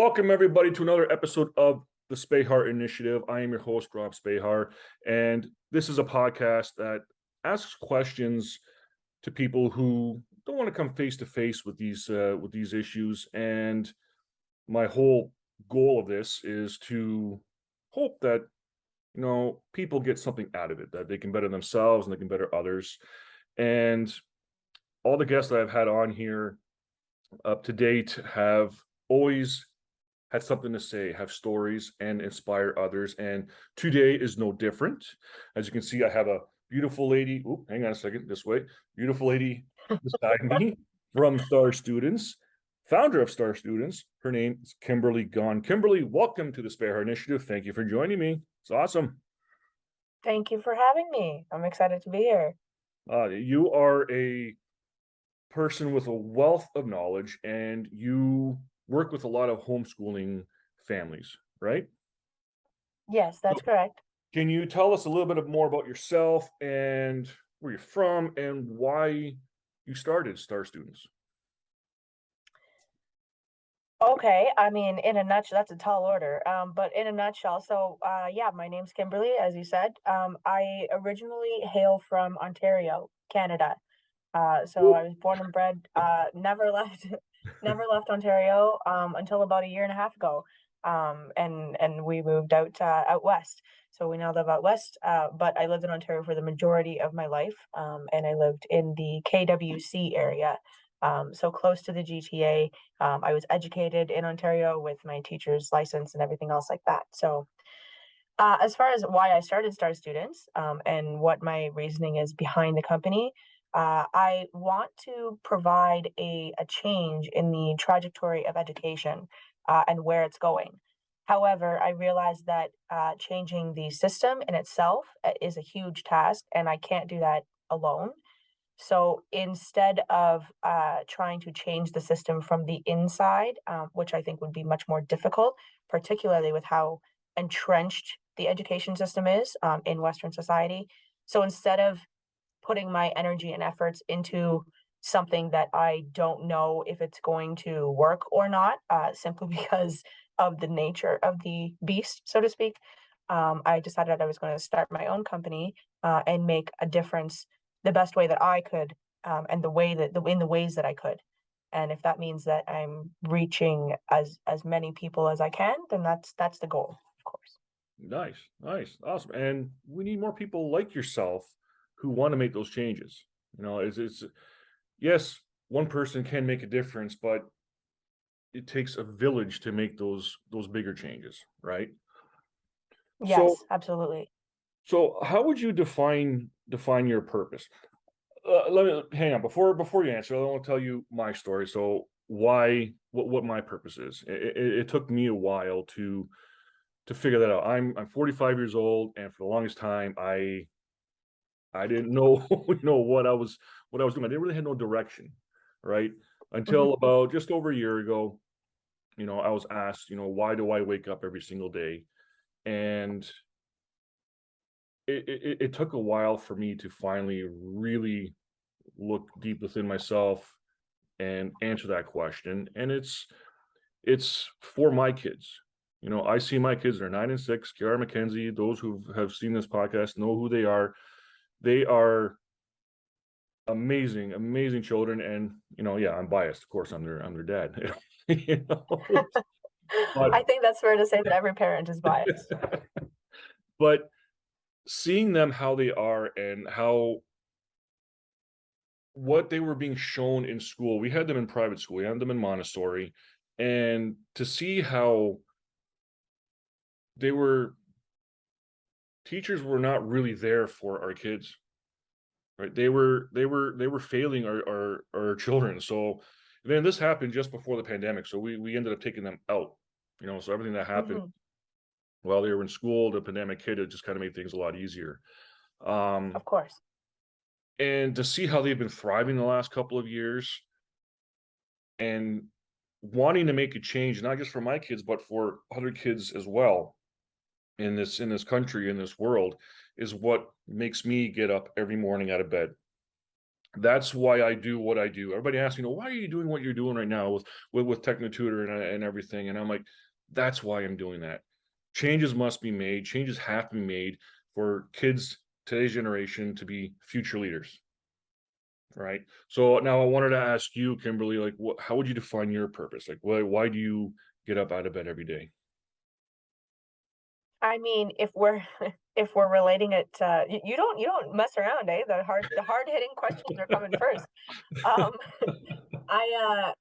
Welcome, everybody, to another episode of the Spehar Initiative. I am your host, Rob Spehar, and this is a podcast that asks questions to people who don't want to come face to face with these issues. And my whole goal of this is to hope that people get something out of it, that they can better themselves and they can better others. And all the guests that I've had on here up to date have always had something to say, have stories, and inspire others. And today is no different. As you can see, I have a beautiful lady. Oh, hang on a second, this way. Beautiful lady beside me from Star Students, founder of Star Students. Her name is Kimberly Gawne. Kimberly, welcome to the Spehar Initiative. Thank you for joining me. It's awesome. Thank you for having me. I'm excited to be here. You are a person with a wealth of knowledge, and you work with a lot of homeschooling families, right? Yes, that's correct. Can you tell us a little bit more about yourself and where you're from and why you started Star Students? Okay, I mean, in a nutshell, that's a tall order. But in a nutshell, yeah, my name's Kimberly, as you said. I originally hail from Ontario, Canada. So I was born and bred, never left, never left Ontario until about a year and a half ago. And we moved out west. So we now live out west. But I lived in Ontario for the majority of my life, and I lived in the KWC area, so close to the GTA. I was educated in Ontario with my teacher's license and everything else like that. So as far as why I started Star Students, and what my reasoning is behind the company, I want to provide a change in the trajectory of education, and where it's going. However, I realize that changing the system in itself is a huge task, and I can't do that alone. So instead of trying to change the system from the inside, which I think would be much more difficult, particularly with how entrenched the education system is in Western society. So instead of putting my energy and efforts into something that I don't know if it's going to work or not, simply because of the nature of the beast, so to speak, I decided I was going to start my own company and make a difference the best way that I could, and in the ways that I could. And if that means that I'm reaching as many people as I can, then that's the goal, of course. Nice, nice, awesome. And we need more people like yourself who want to make those changes. It's yes, one person can make a difference, but it takes a village to make those bigger changes, right? So Yes, absolutely. so how would you define your purpose? Let me hang on before you answer. I want to tell you my story. So what my purpose is. It took me a while to figure that out. I'm 45 years old, and for the longest time, I didn't know what I was doing. I didn't really have no direction, right? Until Mhm. about just over a year ago, I was asked, why do I wake up every single day? And it took a while for me to finally really look deep within myself and answer that question. And it's for my kids. I see my kids, they're 9 and 6. Kiara McKenzie, those who have seen this podcast know who they are. They are amazing, amazing children. And yeah, I'm biased. Of course, I'm their dad. you know, but I think that's fair to say that every parent is biased. but seeing them how they are and how what they were being shown in school. We had them in private school. We had them in Montessori, and to see how they were teachers were not really there for our kids, right? They were failing our children. So then this happened just before the pandemic. So we ended up taking them out. So everything that happened Mhm. while they were in school, the pandemic hit, it just kind of made things a lot easier. Um, Of course. and to see how they've been thriving the last couple of years and wanting to make a change, not just for my kids, but for other kids as well in this country, in this world, is what makes me get up every morning out of bed. That's why I do what I do. Everybody asks, why are you doing what you're doing right now with Technotutor and everything? And I'm like, that's why I'm doing that. Changes must be made. Changes have to be made for kids today's generation to be future leaders, right? So now I wanted to ask you, Kimberly, like, how would you define your purpose? Like, why do you get up out of bed every day? I mean, if we're if we're relating it to you don't mess around, eh? The hard hitting questions are coming first. Um, I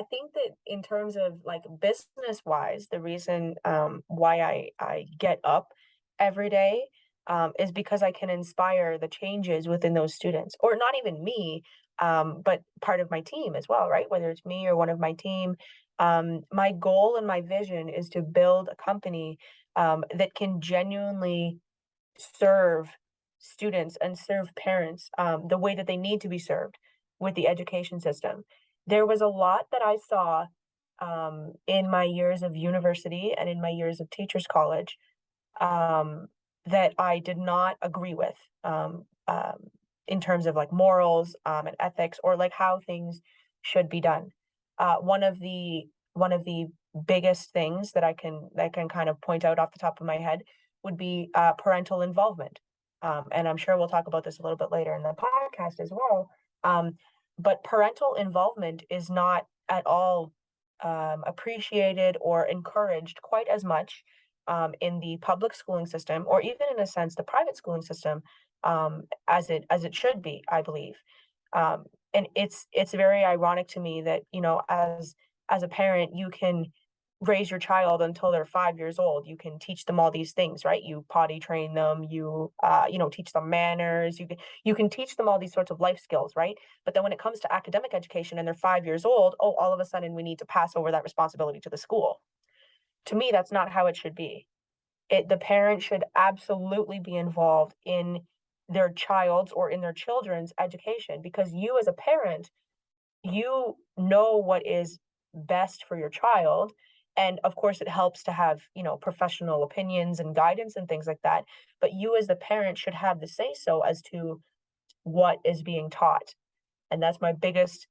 think that in terms of like business wise, the reason why I get up every day is because I can inspire the changes within those students, or not even me, but part of my team as well, right? Whether it's me or one of my team. My goal and my vision is to build a company that can genuinely serve students and serve parents the way that they need to be served with the education system. There was a lot that I saw in my years of university and in my years of teachers college um, that I did not agree with in terms of like morals and ethics, or like how things should be done. One of the biggest things that I can kind of point out off the top of my head would be parental involvement. And I'm sure we'll talk about this a little bit later in the podcast as well. Um, but parental involvement is not at all appreciated or encouraged quite as much in the public schooling system, or even in a sense the private schooling system, as it should be, I believe. And it's very ironic to me that as a parent you can raise your child until they're 5 years old. You can teach them all these things, right? You potty train them, you teach them manners, you can teach them all these sorts of life skills, right? But then when it comes to academic education and they're 5 years old, oh, all of a sudden we need to pass over that responsibility to the school. To me, that's not how it should be. The parent should absolutely be involved in their child's or in their children's education, because you as a parent, you know what is best for your child. And of course it helps to have professional opinions and guidance and things like that, but you as the parent should have the say so as to what is being taught. And that's my biggest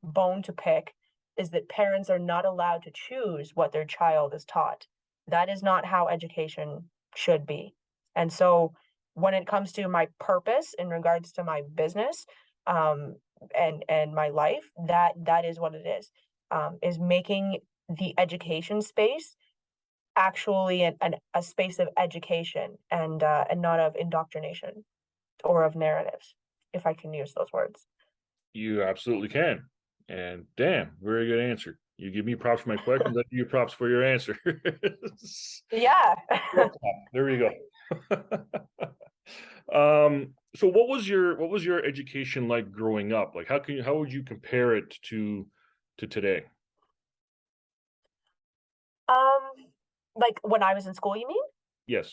bone to pick, is that parents are not allowed to choose what their child is taught. That is not how education should be. And so when it comes to my purpose in regards to my business um, and my life, that is what it is making the education space actually a space of education and not of indoctrination or of narratives, if I can use those words. You absolutely can. And damn, very good answer. You give me props for my questions, I give you props for your answer. Yeah. There we go. So what was your education like growing up? Like how would you compare it to today? Um, like when I was in school, you mean? Yes.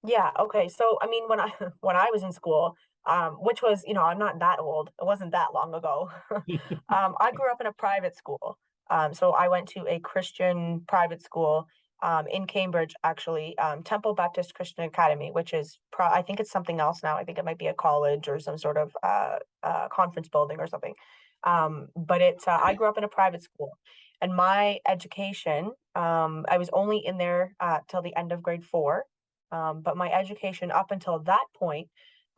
Yeah, okay. So I mean when I when I was in school, which was, I'm not that old. It wasn't that long ago. I grew up in a private school. So I went to a Christian private school in Cambridge, actually, Temple Baptist Christian Academy, which is I think it's something else now. I think it might be a college or some sort of conference building or something. But I grew up in a private school, and my education, I was only in there till the end of grade 4. But my education up until that point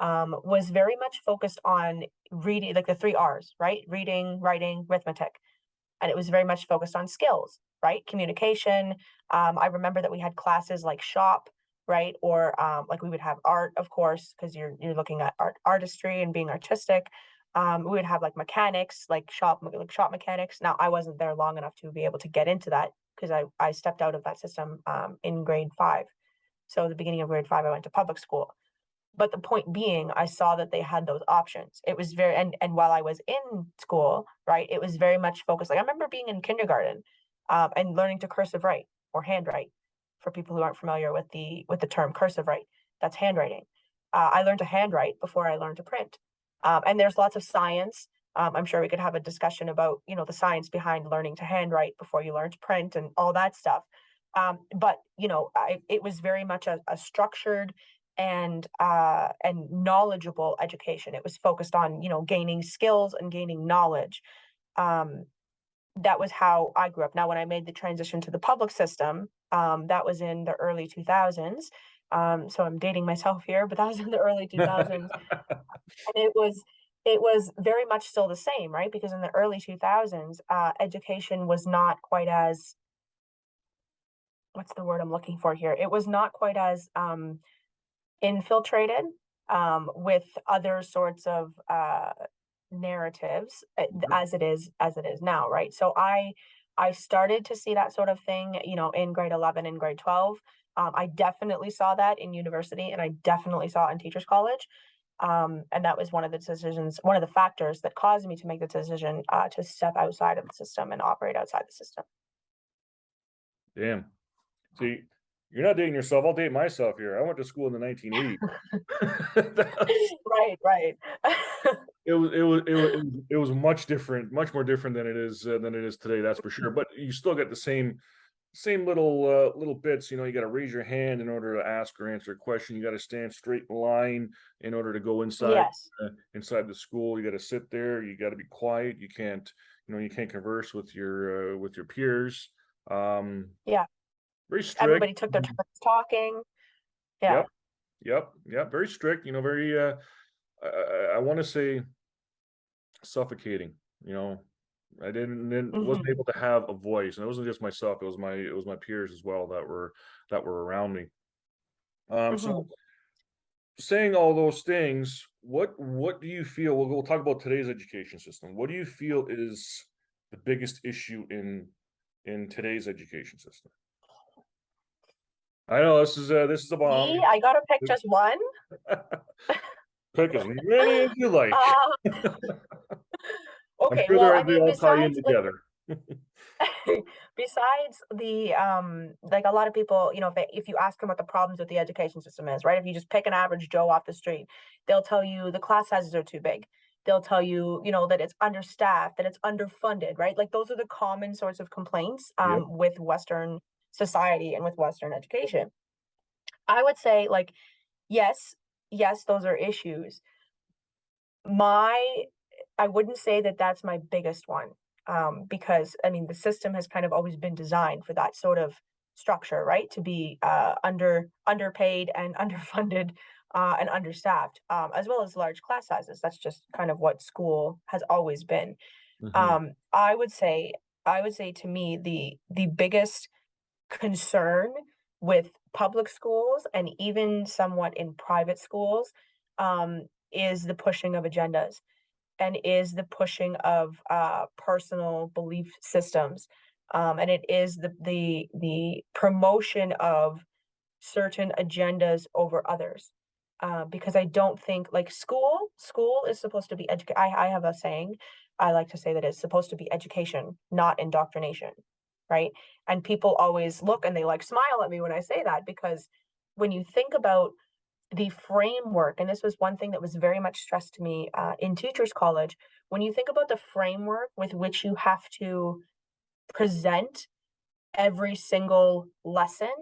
was very much focused on reading, like the three R's, right? Reading, writing, arithmetic. And it was very much focused on skills, right? Communication. I remember that we had classes like shop, right? Or like we would have art, of course, because you're looking at artistry and being artistic. We would have like mechanics, like shop mechanics. Now I wasn't there long enough to be able to get into that, because I stepped out of that system in grade 5. So the beginning of grade 5, I went to public school. But the point being, I saw that they had those options. It was very, and while I was in school, right, it was very much focused. Like I remember being in kindergarten and learning to cursive write or handwrite. For people who aren't familiar with the term cursive write, that's handwriting. I learned to handwrite before I learned to print. And there's lots of science. I'm sure we could have a discussion about the science behind learning to handwrite before you learn to print and all that stuff. But it was very much a structured and knowledgeable education. It was focused on, gaining skills and gaining knowledge. Um, that was how I grew up. Now, when I made the transition to the public system, that was in the early 2000s. So I'm dating myself here, but that was in the early 2000s, and it was very much still the same, right? Because in the early 2000s, education was not quite as, what's the word I'm looking for here? It was not quite as infiltrated with other sorts of narratives as it is now, right? So I started to see that sort of thing, in grade 11 and grade 12. I definitely saw that in university, and I definitely saw it in teachers college. And that was one of the factors that caused me to make the decision to step outside of the system and operate outside the system. Damn. See, you're not dating yourself. I'll date myself here. I went to school in the 1980s. Right, right. It was much different, much more different than it is today. That's for sure. But you still get the same little bits. You got to raise your hand in order to ask or answer a question. You got to stand straight in line in order to go Yes. inside the school. You got to sit there. You got to be quiet. You can't converse with your peers. Um, Yeah. very strict. Everybody took their turns talking. Yeah. Yep, yep. Very strict. Very. I want to say suffocating. You know, I wasn't Mhm. able to have a voice, and it wasn't just myself. It was my peers as well that were around me. So Mhm. saying all those things, what do you feel? We'll talk about today's education system. What do you feel is the biggest issue in today's education system? I know this is a bomb. Me, I gotta pick just one. Pick as many as you like. Uh, I'm okay, sure well, I they mean, all tie in besides like together. besides the like a lot of people, if you ask them what the problems with the education system is, right? If you just pick an average Joe off the street, they'll tell you the class sizes are too big. They'll tell you, that it's understaffed, that it's underfunded, right? Like those are the common sorts of complaints Yep. with Western society and with Western education. I would say, like, yes, yes, those are issues. My I wouldn't say that that's my biggest one, because, I mean, the system has kind of always been designed for that sort of structure, right? To be, underpaid and underfunded, and understaffed, as well as large class sizes. That's just kind of what school has always been. Mhm. Um, I would say I would say to me, the biggest concern with public schools and even somewhat in private schools, is the pushing of agendas and is the pushing of personal belief systems, and it is the promotion of certain agendas over others. Because I don't think like school is supposed to be educate. I have a saying. I like to say that it's supposed to be education, not indoctrination, right? And people always look and they like smile at me when I say that because when you think about the framework, and this was one thing that was very much stressed to me in teachers college, when you think about the framework with which you have to present every single lesson.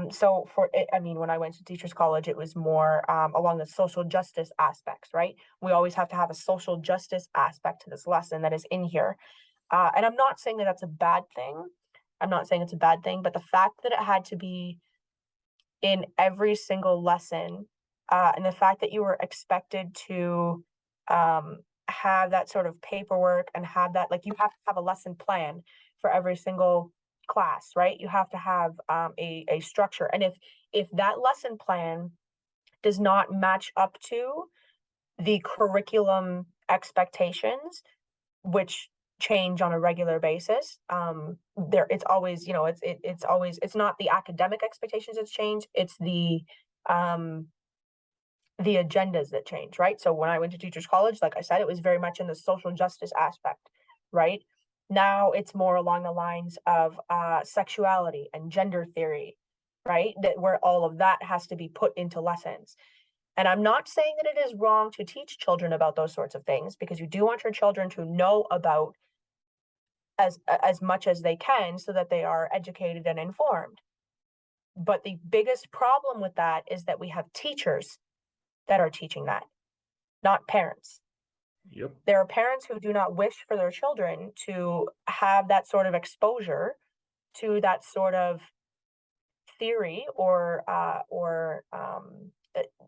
So for it, I mean, when I went to teachers college, it was more along the social justice aspects, right? We always have to have a social justice aspect to this lesson that is in here. And I'm not saying that that's a bad thing. I'm not saying it's a bad thing, but the fact that it had to be in every single lesson, and the fact that you were expected to have that sort of paperwork and have that, like, you have to have a lesson plan for every single class, right? You have to have a structure, and if that lesson plan does not match up to the curriculum expectations, which change on a regular basis. It's always, it's not the academic expectations that's change, it's um the agendas that change, right? So when I went to teachers college, like I said, it was very much in the social justice aspect, right? Now it's more along the lines of sexuality and gender theory, right? That where all of that has to be put into lessons. And I'm not saying that it is wrong to teach children about those sorts of things because you do want your children to know about as much as they can so that they are educated and informed. But the biggest problem with that is that we have teachers that are teaching that, not parents. Yep. There are parents who do not wish for their children to have that sort of exposure to that sort of theory or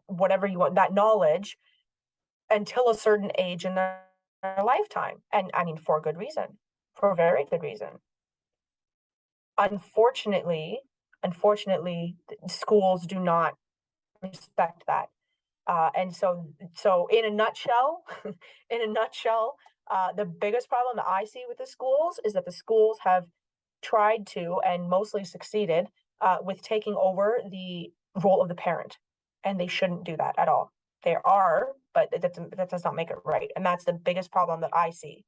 whatever you want, that knowledge, until a certain age in their lifetime. And I mean, for good reason, for a very good reason. Unfortunately, schools do not respect that. And so in a nutshell, in a nutshell, the biggest problem that I see with the schools is that the schools have tried to and mostly succeeded with taking over the role of the parent, and they shouldn't do that at all. They are, but that does not make it right, and that's the biggest problem that I see.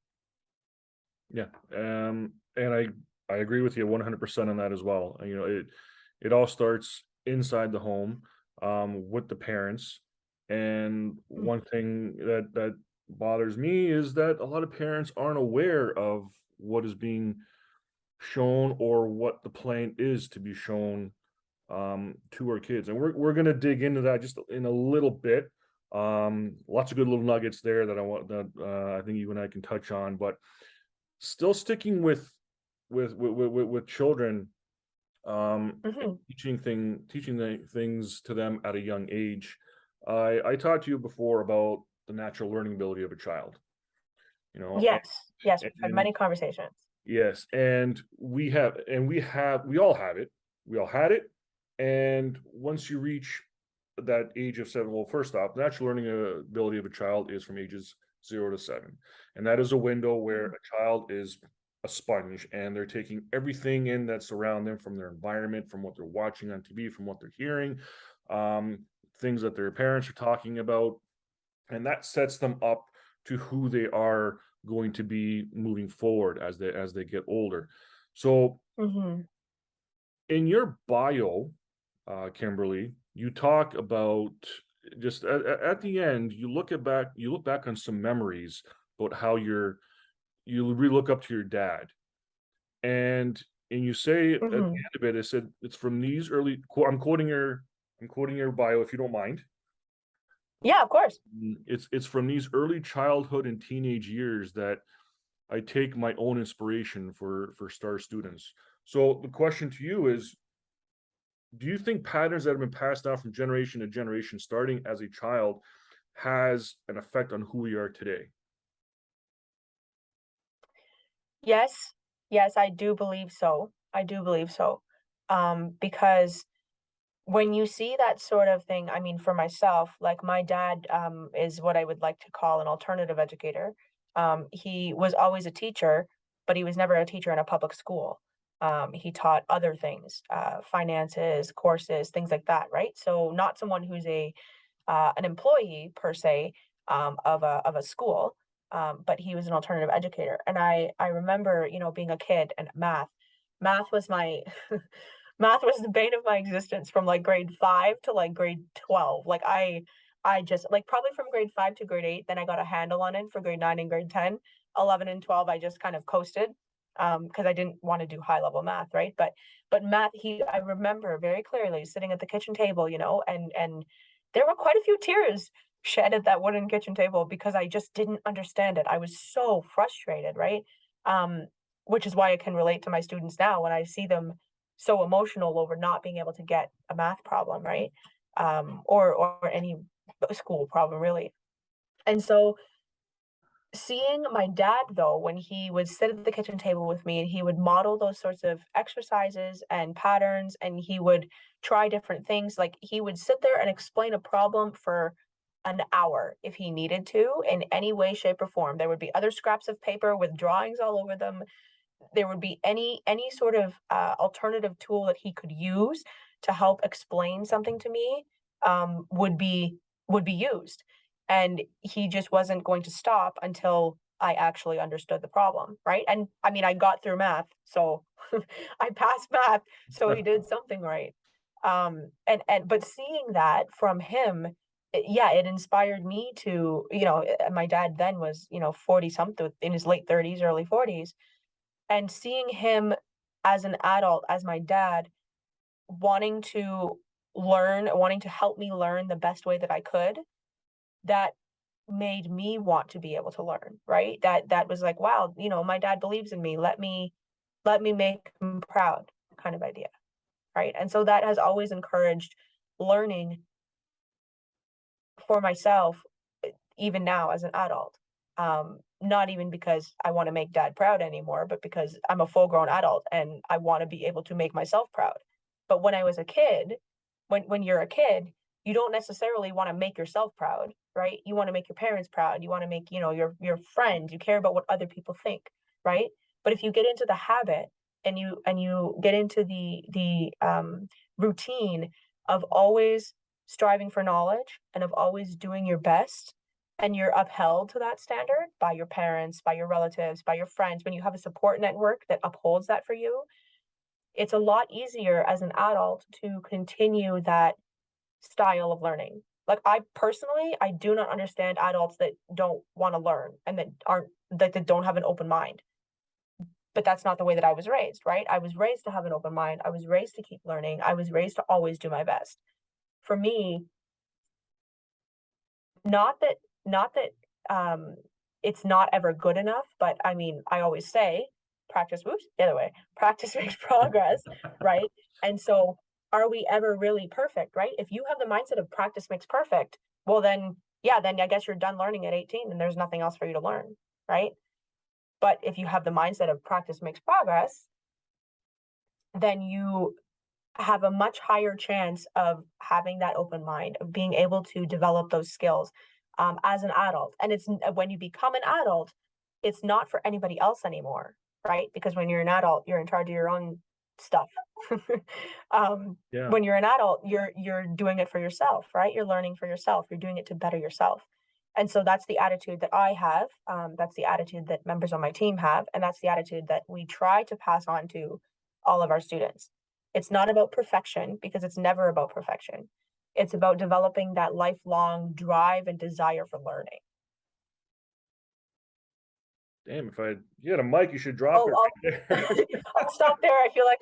Yeah. And I agree with you 100% on that as well. It all starts inside the home, with the parents. And Mm. one thing that bothers me is that a lot of parents aren't aware of what is being shown or what the plan is to be shown, to our kids. And we're gonna dig into that just in a little bit. Lots of good little nuggets there that I think you and I can touch on, but still sticking with children, and Mhm. teaching the things to them at a young age. I talked to you before about the natural learning ability of a child, you know, Yes, yes, we've had and many conversations. yes, and we all have it. We all had it. And once you reach that age of 7, well, first off, the natural learning ability of a child is from ages 0 to 7. And that is a window where Mhm. a child is a sponge and they're taking everything in that's around them, from their environment, from what they're watching on TV, from what they're hearing, um, things that their parents are talking about, and that sets them up to who they are going to be moving forward as they get older. So Mhm. in your bio, Kimberly, you talk about, just at the end, you look back on some memories about how you really look up to your dad, and you say at the Mhm. end of it, it said it's from these early. I'm quoting your bio if you don't mind. Yeah, of course. It's from these early childhood and teenage years that I take my own inspiration for star students. So the question to you is, do you think patterns that have been passed down from generation to generation, starting as a child, has an effect on who we are today? Yes, yes, I do believe so. I do believe so. Because when you see that sort of thing, I mean, for myself, like my dad is what I would like to call an alternative educator. He was always a teacher, but he was never a teacher in a public school. He taught other things, finances, courses, things like that, right? So not someone who's a an employee per se of a school, but he was an alternative educator. And I remember, you know, being a kid and math was my math was the bane of my existence from like grade 5 to like grade 12. Like I just like probably from grade 5 to grade 8, then I got a handle on it for grade 9 and grade 10. 11 and 12 I just kind of coasted because I didn't want to do high level math, right? But math, he I remember very clearly sitting at the kitchen table, you know, and there were quite a few tears shed at that wooden kitchen table because I just didn't understand it. I was so frustrated, right? Um, which is why I can relate to my students now when I see them so emotional over not being able to get a math problem, right? Or any school problem really. And so seeing my dad though, when he would sit at the kitchen table with me and he would model those sorts of exercises and patterns and he would try different things, like he would sit there and explain a problem for an hour if he needed to in any way, shape, or form. There would be other scraps of paper with drawings all over them. There would be any sort of alternative tool that he could use to help explain something to me, would be used, and he just wasn't going to stop until I actually understood the problem, right? And I mean, I got through math, so I passed math, so he did something right. And but seeing that from him, yeah, it inspired me to, you know, my dad then was, you know, 40 something, in his late 30s, early 40s, and seeing him as an adult, as my dad, wanting to learn, wanting to help me learn the best way that I could, that made me want to be able to learn, right? That was like, wow, my dad believes in me. Let me make him proud kind of idea, right? And so that has always encouraged learning for myself, even now as an adult. Not even because I want to make dad proud anymore, but because I'm a full grown adult and I want to be able to make myself proud. But when I was a kid, when you're a kid, you don't necessarily want to make yourself proud, right? You want to make your parents proud. You want to make, your friends, you care about what other people think, right? But if you get into the habit and you get into the routine of always striving for knowledge and of always doing your best, and you're upheld to that standard by your parents, by your relatives, by your friends, when you have a support network that upholds that for you, it's a lot easier as an adult to continue that style of learning. Like I do not understand adults that don't want to learn and that don't have an open mind. But that's not the way that I was raised, right? I was raised to have an open mind. I was raised to keep learning. I was raised to always do my best. For me, not that not that it's not ever good enough, but I mean, I always say practice, whoops, the other way, practice makes progress, right? And so are we ever really perfect, right? If you have the mindset of practice makes perfect, well then, yeah, then I guess you're done learning at 18 and there's nothing else for you to learn, right? But if you have the mindset of practice makes progress, then you have a much higher chance of having that open mind, of being able to develop those skills as an adult. And when you become an adult, it's not for anybody else anymore, right? Because when you're an adult, you're in charge of your own stuff. Yeah. When you're an adult, you're doing it for yourself, right? You're learning for yourself. You're doing it to better yourself. And so that's the attitude that I have. That's the attitude that members on my team have, and that's the attitude that we try to pass on to all of our students. It's not about perfection because it's never about perfection. It's about developing that lifelong drive and desire for learning. Damn, if you had a mic, you should drop Oh, it I'll, right there. I'll stop there. I feel like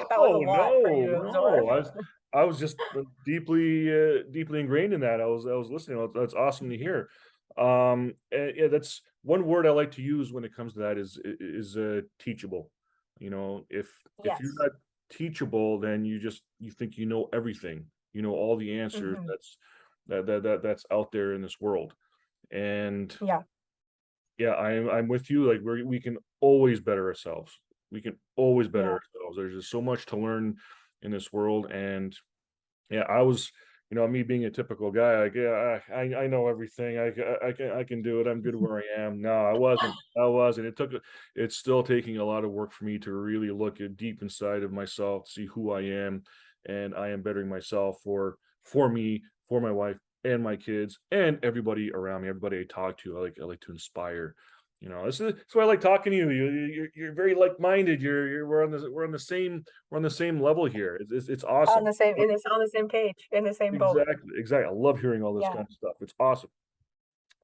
that was a No, lot for you no, to absorb. no. I was just deeply ingrained in that. I was listening. That's awesome to hear. And yeah, that's one word I like to use when it comes to that is teachable. If you're Yes. not teachable, then you think you know everything. You know all the answers Hmm. that's out there in this world. And Yeah. yeah, I'm with you. Like we can always better ourselves. We can always better Yeah. ourselves. There's just so much to learn in this world. And yeah, I was, me being a typical guy, like, yeah, I know everything. I can do it. I'm good where I am. No, I wasn't. I wasn't. It's still taking a lot of work for me to really look at deep inside of myself, see who I am, and I am bettering myself for me, for my wife and my kids and everybody around me, everybody I talk to. I like to inspire. That's why I like talking to you. You're very like-minded. We're on the same level here. It's On awesome. the same, on the same page, in the same boat. Exactly, exactly. I love hearing all this Yeah. kind of stuff. It's awesome.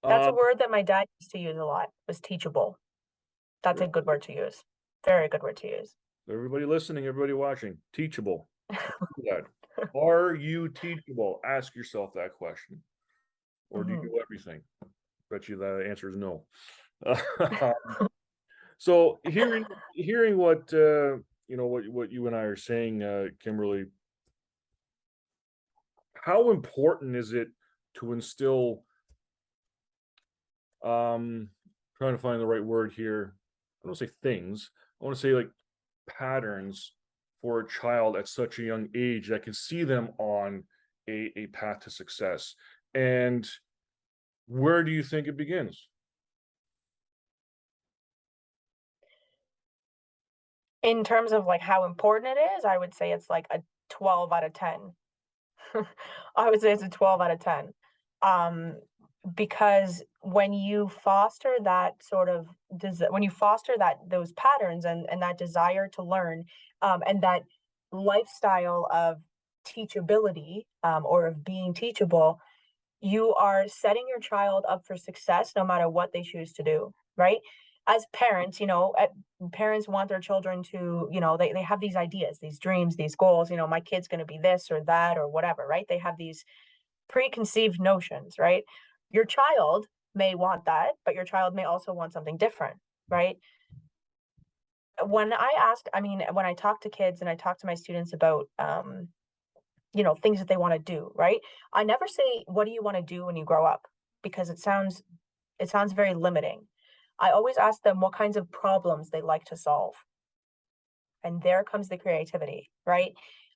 That's a Um, word that my dad used to use a lot, was teachable. That's there- a good word to use. Very good word to use. everybody listening, everybody watching, teachable. That. Are you teachable? Ask yourself that question. Or do you Mhm. know everything? Bet you the answer is no. So hearing what you and I are saying, Kimberly, how important is it to instill trying to find the right word here. I don't say things. I want to say like patterns for a child at such a young age that can see them on a path to success. And where do you think it begins? In terms of, like, how important it is, I would say it's like a 12 out of 10. I would say it's a 12 out of 10. Um, because when you foster that sort of when you foster those patterns and that desire to learn, and that lifestyle of teachability, or of being teachable, you are setting your child up for success no matter what they choose to do, right? as parents, parents want their children to, they have these ideas, these dreams, these goals, my kid's going to be this or that or whatever, right? They have these preconceived notions, right? Your child may want that, but your child may also want something different, right? When I talk to kids and I talk to my students about, things that they want to do, right? I never say, what do you want to do when you grow up? Because it sounds very limiting. I always ask them what kinds of problems they like to solve. And there comes the creativity, right?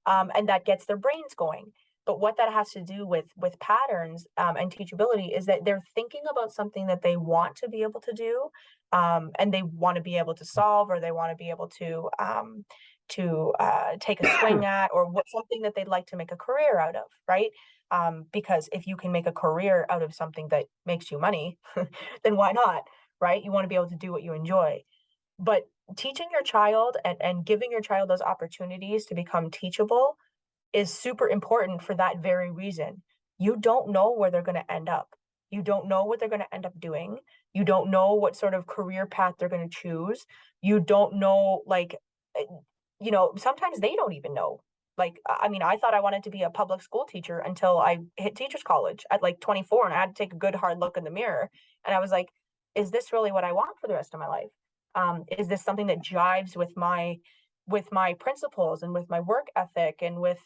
And that gets their brains going. But what that has to do with patterns, and teachability is that they're thinking about something that they want to be able to do, and they want to be able to solve, or they want to be able to take a swing at, or what something that they'd like to make a career out of, right? Because if you can make a career out of something that makes you money, then why not, right? You want to be able to do what you enjoy. But teaching your child and giving your child those opportunities to become teachable is super important for that very reason. You don't know where they're going to end up. You don't know what they're going to end up doing. You don't know what sort of career path they're going to choose. You don't know, like, uh, sometimes they don't even know. Like, I mean, I thought I wanted to be a public school teacher until I hit teachers college at like 24, and I had to take a good hard look in the mirror. And I was like, is this really what I want for the rest of my life? Is this something that jives with my principles and with my work ethic and with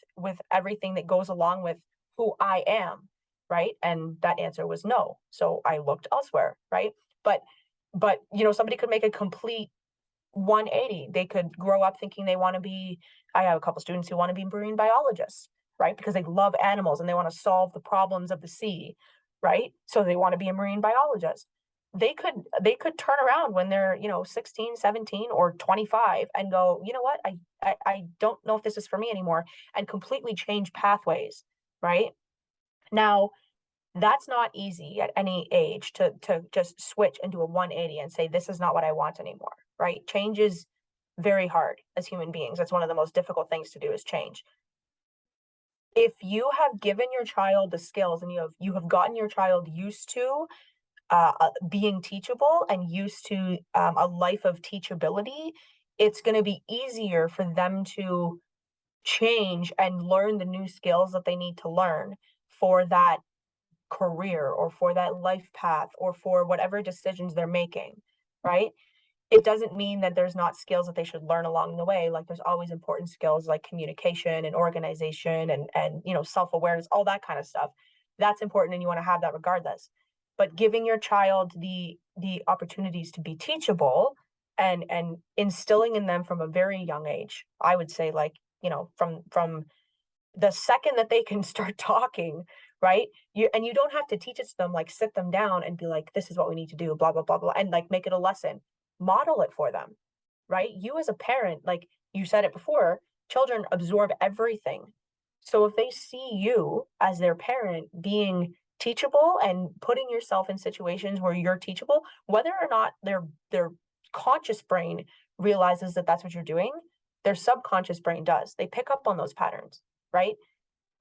everything that goes along with who I am, right? And that answer was no. So I looked elsewhere, right? But somebody could make a complete 180. They could grow up thinking they want to be. I have a couple students who want to be marine biologists, right? Because they love animals and they want to solve the problems of the sea, right? So they want to be a marine biologist. They could turn around when they're 16, 17, or 25 and go, you know what, I don't know if this is for me anymore, and completely change pathways, right? Now, that's not easy at any age to just switch into a 180 and say, this is not what I want anymore, right? Change is very hard as human beings. That's one of the most difficult things to do, is change. If you have given your child the skills and you have gotten your child used to being teachable and used to a life of teachability, it's going to be easier for them to change and learn the new skills that they need to learn for that career or for that life path or for whatever decisions they're making, right? It doesn't mean that there's not skills that they should learn along the way. Like, there's always important skills like communication and organization and self-awareness, all that kind of stuff. That's important, and you want to have that regardless. But giving your child the opportunities to be teachable and instilling in them from a very young age, I would say, like, from the second that they can start talking, right? You don't have to teach it to them, like sit them down and be like, this is what we need to do, blah blah blah blah, and like make it a lesson. Model it for them, right? You as a parent, like you said it before, children absorb everything. So if they see you as their parent being teachable and putting yourself in situations where you're teachable, whether or not their conscious brain realizes that that's what you're doing, their subconscious brain does. They pick up on those patterns, right?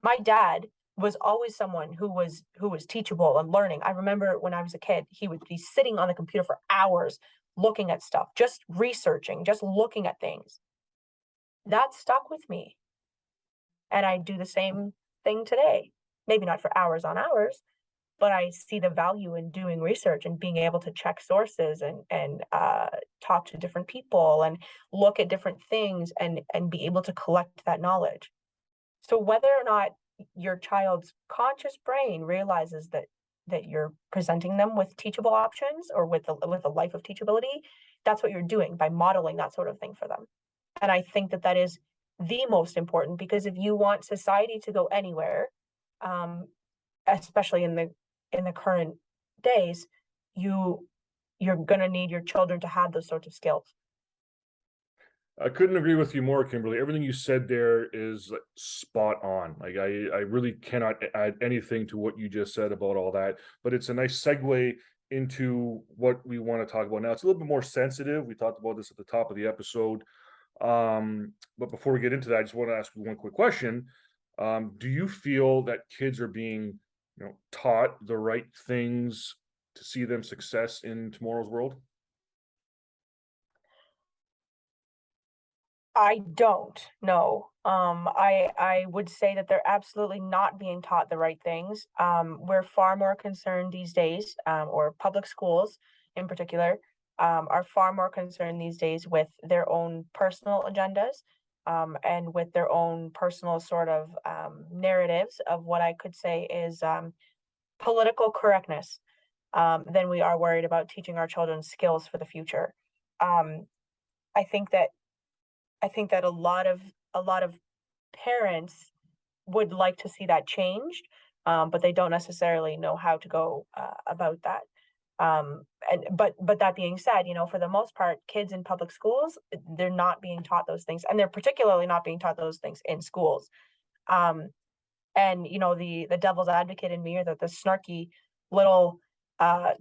My dad was always someone who was teachable and learning. I remember when I was a kid, he would be sitting on the computer for hours looking at stuff, just researching, just looking at things. That stuck with me. And I do the same thing today. Maybe not for hours on hours, but I see the value in doing research and being able to check sources and talk to different people and look at different things and be able to collect that knowledge. So whether or not your child's conscious brain realizes that you're presenting them with teachable options or with a life of teachability, that's what you're doing by modeling that sort of thing for them. And I think that is the most important, because if you want society to go anywhere, um, especially in the current days, you're going to need your children to have those sorts of skills. I couldn't agree with you more, Kimberly. Everything you said there is like, spot on. Like I really cannot add anything to what you just said about all that. But it's a nice segue into what we want to talk about now. It's a little bit more sensitive. We talked about this at the top of the episode. But before we get into that, I just want to ask you one quick question. Do you feel that kids are being, taught the right things to see them success in tomorrow's world? I don't know. I would say that they're absolutely not being taught the right things. We're far more concerned these days, or public schools in particular, are far more concerned these days with their own personal agendas, and with their own personal sort of narratives of what I could say is political correctness, than we are worried about teaching our children skills for the future. Um, I think that a lot of parents would like to see that changed, but they don't necessarily know how to go about that. And that being said, for the most part, kids in public schools, they're not being taught those things, and they're particularly not being taught those things in schools. Um, and the devil's advocate in me, or the snarky little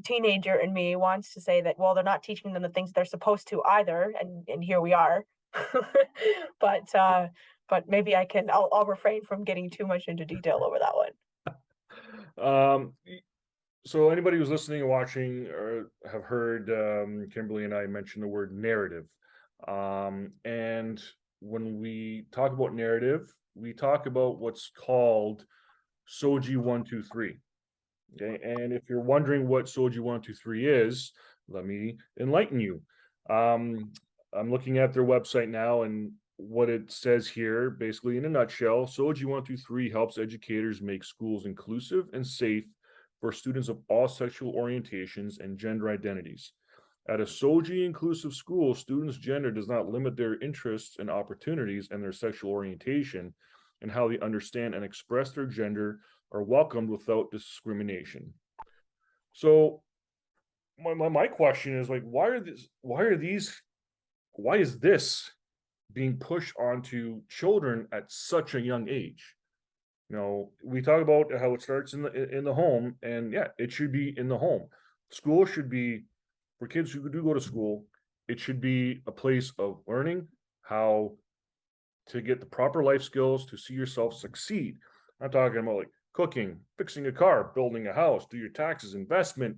teenager in me, wants to say that, well, they're not teaching them the things they're supposed to either, and here we are. But maybe I'll refrain from getting too much into detail over that one. So anybody who's listening and watching or have heard Kimberly and I mention the word narrative. And when we talk about narrative, we talk about what's called Soji 123. Okay. And if you're wondering what Soji 123 is, let me enlighten you. I'm looking at their website now, and what it says here, basically in a nutshell, Soji 123 helps educators make schools inclusive and safe for students of all sexual orientations and gender identities. At a Soji inclusive school, students' gender does not limit their interests and opportunities, and their sexual orientation and how they understand and express their gender are welcomed without discrimination. So my question is, like, why is this being pushed onto children at such a young age? We talk about how it starts in the home, and yeah, it should be in the home. School should be, for kids who do go to school, it should be a place of learning how to get the proper life skills to see yourself succeed. I'm talking about like cooking, fixing a car, building a house, do your taxes, investment,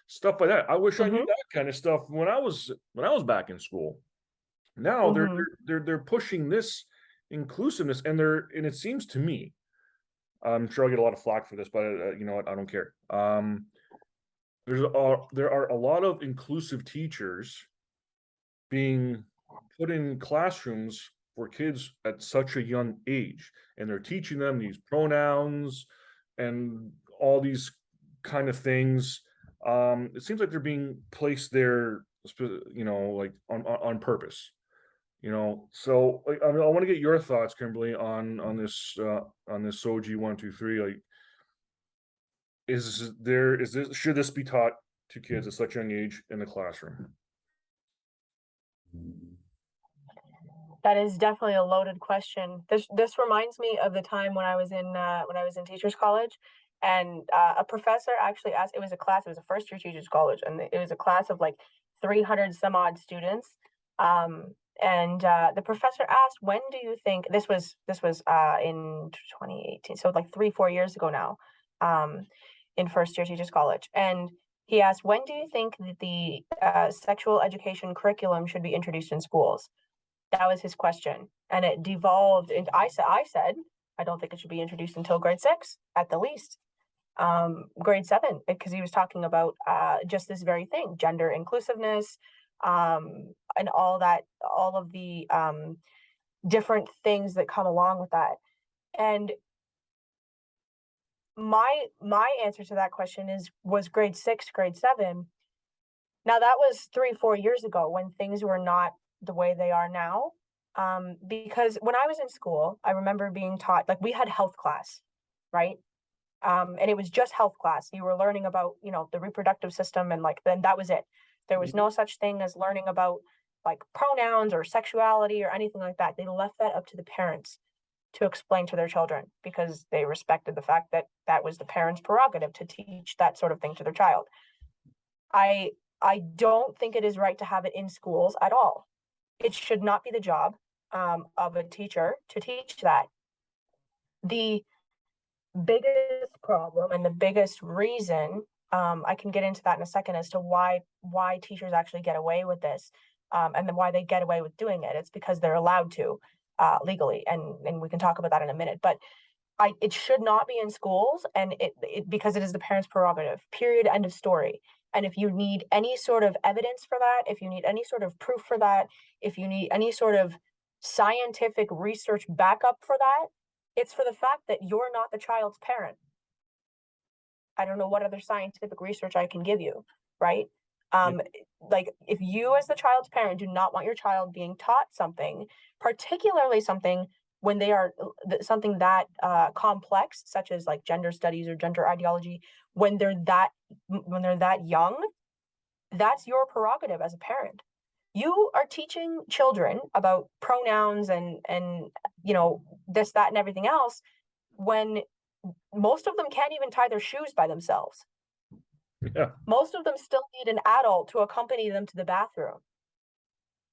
stuff like that. I wish I knew Mm-hmm. that kind of stuff when I was back in school. Now they're Mm-hmm. they're they're pushing this inclusiveness, and it seems to me, I'm sure I'll get a lot of flack for this, but you know what? I don't care. There are a lot of inclusive teachers being put in classrooms for kids at such a young age, and they're teaching them these pronouns and all these kind of things. It seems like they're being placed there, like on purpose. So like, I want to get your thoughts, Kimberly, on this Soji 123. Like, is this should this be taught to kids at such a young age in the classroom? That is definitely a loaded question. This reminds me of the time when I was in teachers college, and a professor actually asked. It was a class. It was a first year teachers college, and it was a class of like 300 some odd students. And the professor asked, "When do you think this was in 2018? So like 3-4 years ago now, in first year teachers college." And he asked, "When do you think that the sexual education curriculum should be introduced in schools?" That was his question, and it devolved into I said I don't think it should be introduced until grade 6 at the least, grade 7, because he was talking about just this very thing, gender inclusiveness, and all of the different things that come along with that. And my answer to that question was grade 6, grade 7. Now that was 3-4 years ago, when things were not the way they are now. Because when I was in school, I remember being taught, like, we had health class, right? And it was just health class. You were learning about, the reproductive system, and like then that was it. There was no such thing as learning about like pronouns or sexuality or anything like that. They left that up to the parents to explain to their children, because they respected the fact that that was the parents' prerogative to teach that sort of thing to their child. I I don't think it is right to have it in schools at all. It should not be the job of a teacher to teach that. The biggest problem and the biggest reason, I can get into that in a second, as to why teachers actually get away with this. and then why they get away with doing it. It's because they're allowed to legally, and we can talk about that in a minute. But it should not be in schools, and because it is the parents' prerogative. Period. End of story. And if you need any sort of evidence for that, if you need any sort of proof for that, if you need any sort of scientific research backup for that, it's for the fact that you're not the child's parent. I don't know what other scientific research I can give you, right? Like if you as the child's parent do not want your child being taught something, particularly something when they are something that complex, such as like gender studies or gender ideology, when they're that young, that's your prerogative as a parent. You are teaching children about pronouns and this, that, and everything else when most of them can't even tie their shoes by themselves. Yeah. Most of them still need an adult to accompany them to the bathroom.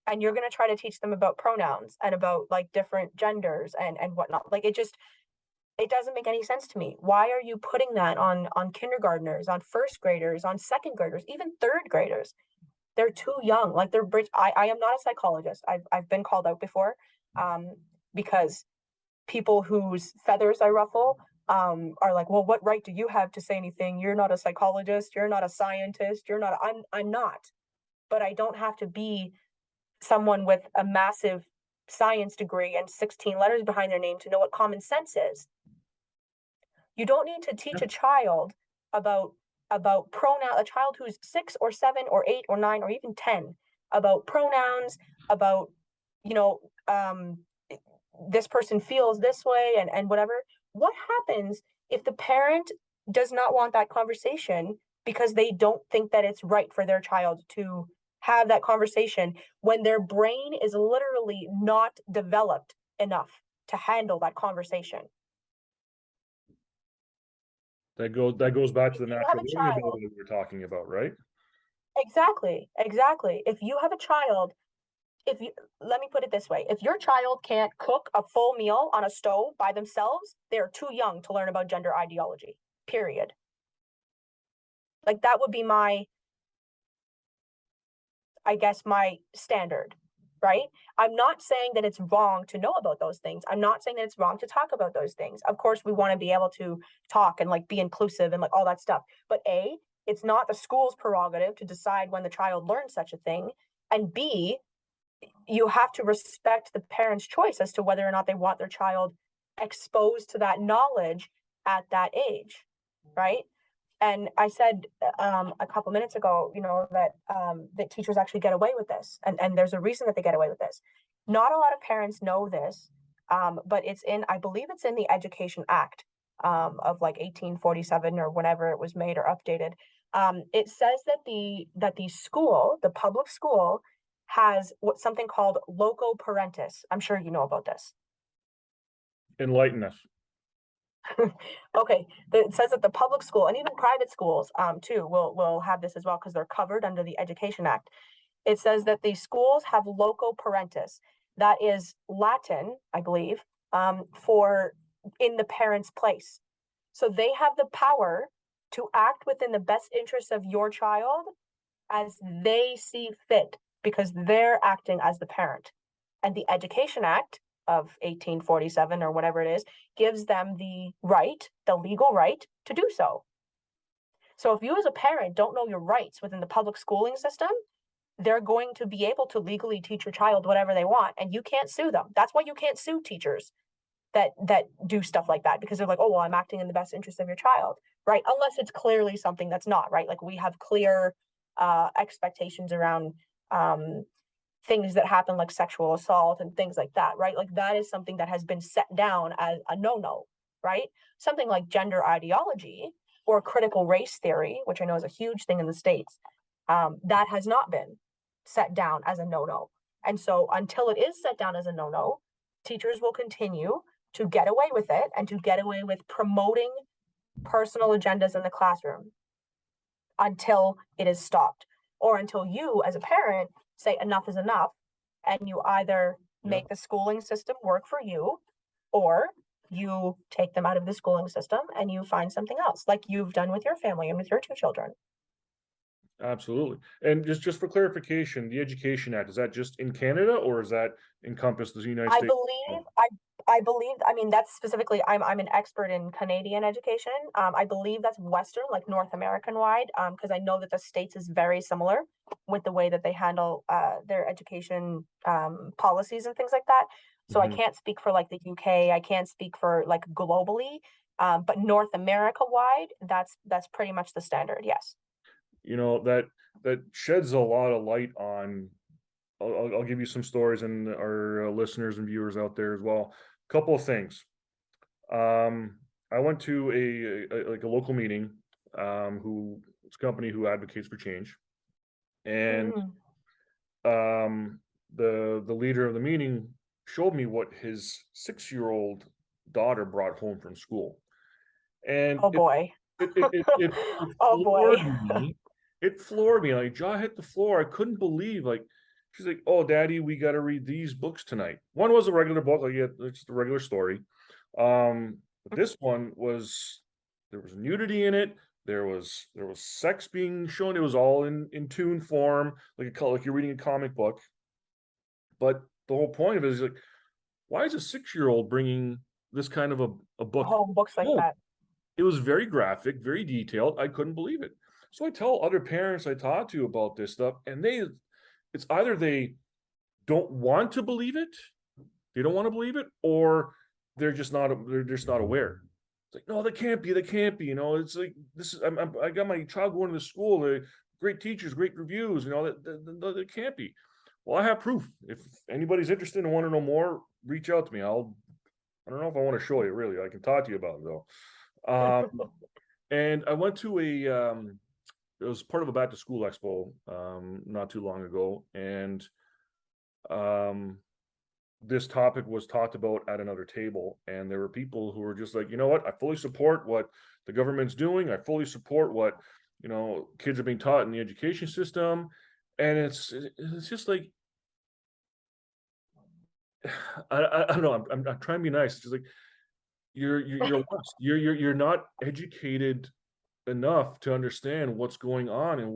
And you're going to try to teach them about pronouns and about like different genders and whatnot. Like it doesn't make any sense to me. Why are you putting that on kindergartners, on first graders, on second graders, even third graders? They're too young. Like I am not a psychologist. I've been called out before because people whose feathers I ruffle are like, well, what right do you have to say anything? You're not a psychologist. You're not a scientist. I'm not, but I don't have to be someone with a massive science degree and 16 letters behind their name to know what common sense is. You don't need to teach a child about pronoun, a child who's 6 or 7 or 8 or 9 or even 10, about pronouns, about this person feels this way and whatever. What happens if the parent does not want that conversation because they don't think that it's right for their child to have that conversation when their brain is literally not developed enough to handle that conversation? That goes back to the natural learning child, ability we were talking about, right? Exactly. If you have a child, let me put it this way, if your child can't cook a full meal on a stove by themselves, they're too young to learn about gender ideology, period. Like that would be my standard, right? I'm not saying that it's wrong to know about those things. I'm not saying that it's wrong to talk about those things. Of course, we want to be able to talk and like be inclusive and like all that stuff. But A, it's not the school's prerogative to decide when the child learns such a thing. And B, you have to respect the parent's choice as to whether or not they want their child exposed to that knowledge at that age, right? And I said a couple minutes ago, that teachers actually get away with this, and there's a reason that they get away with this. Not a lot of parents know this, but I believe it's in the Education Act of like 1847 or whenever it was made or updated. It says that the public school, has something called loco parentis. I'm sure you know about this. Enlighten us. Okay, it says that the public school and even private schools too will have this as well because they're covered under the Education Act. It says that the schools have loco parentis. That is Latin, I believe, for in the parent's place. So they have the power to act within the best interests of your child as they see fit because they're acting as the parent. And the Education Act of 1847 or whatever it is gives them the legal right to do so. So if you as a parent don't know your rights within the public schooling system, they're going to be able to legally teach your child whatever they want, and you can't sue them. That's why you can't sue teachers that do stuff like that, because they're like, oh, well, I'm acting in the best interest of your child, right? Unless it's clearly something that's not, right? Like we have clear expectations around things that happen like sexual assault and things like that, right? Like that is something that has been set down as a no-no, right? Something like gender ideology or critical race theory, which I know is a huge thing in the States, that has not been set down as a no-no. And so until it is set down as a no-no, teachers will continue to get away with it and to get away with promoting personal agendas in the classroom until it is stopped, or until you as a parent say enough is enough, and you either make the schooling system work for you, or you take them out of the schooling system and you find something else, like you've done with your family and with your 2 children. Absolutely. And just for clarification, the Education Act, is that just in Canada or is that encompass the United I States? believe I believe I mean, that's specifically I'm an expert in Canadian education. I believe that's Western, like North American wide, because I know that the States is very similar with the way that they handle their education policies and things like that. So I Mhm. can't speak for like the UK. I can't speak for like globally, but North America wide, that's pretty much the standard. Yes. You know, that sheds a lot of light on. I'll give you some stories and our listeners and viewers out there as well. Couple of things. Um, I went to like a local meeting, who it's a company who advocates for change, and Mm. um, the leader of the meeting showed me what his 6-year-old daughter brought home from school, and Oh boy. it Oh boy. floored me. It floored me, like, jaw hit the floor. I couldn't believe, like, she's like, "Oh, daddy, we gotta read these books tonight." One was a regular book, like, yeah, it's just a regular story. But this one was there was nudity in it, there was sex being shown, it was all in tune form, like you're reading a comic book, but the whole point of it is, like, why is a 6-year-old bringing this kind of a book Home books like home? that. It was very graphic, very detailed. I couldn't believe it. So I tell other parents I talk to about this stuff, and it's either they don't want to believe it, they don't want to believe it, or they're just not aware. It's like, no, they can't be. You know, it's like this is I got my child going to school, great teachers, great reviews. You know, that can't be. Well, I have proof. If anybody's interested and want to know more, reach out to me. I don't know if I want to show you really. I can talk to you about it though. And I went to it was part of a back to school expo not too long ago, and um, this topic was talked about at another table, and there were people who were just like, you know what, I fully support what the government's doing. I fully support what kids are being taught in the education system, and it's just like I don't know. I'm trying to be nice. It's just like you're lost. You're not educated enough to understand what's going on and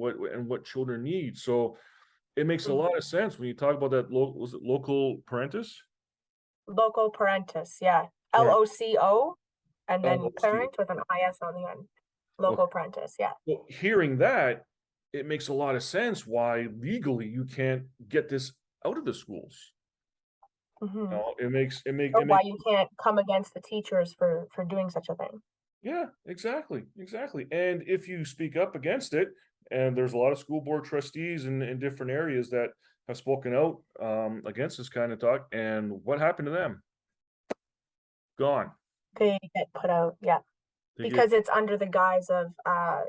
what children need. So it makes a Mhm. lot of sense when you talk about that was it local parentis? Loco parentis, yeah. Right. LOCO, and then LOC. parent with an IS on the end. Okay. Local parentis, yeah. Well, hearing that, it makes a lot of sense why legally you can't get this out of the schools. Mhm. It Or why makes you can't come against the teachers for doing such a thing. yeah, exactly, exactly. And if you speak up against it, and there's a lot of school board trustees in different areas that have spoken out against this kind of talk, and what happened to them? Gone. They get put out, yeah. They get Because it's under the guise of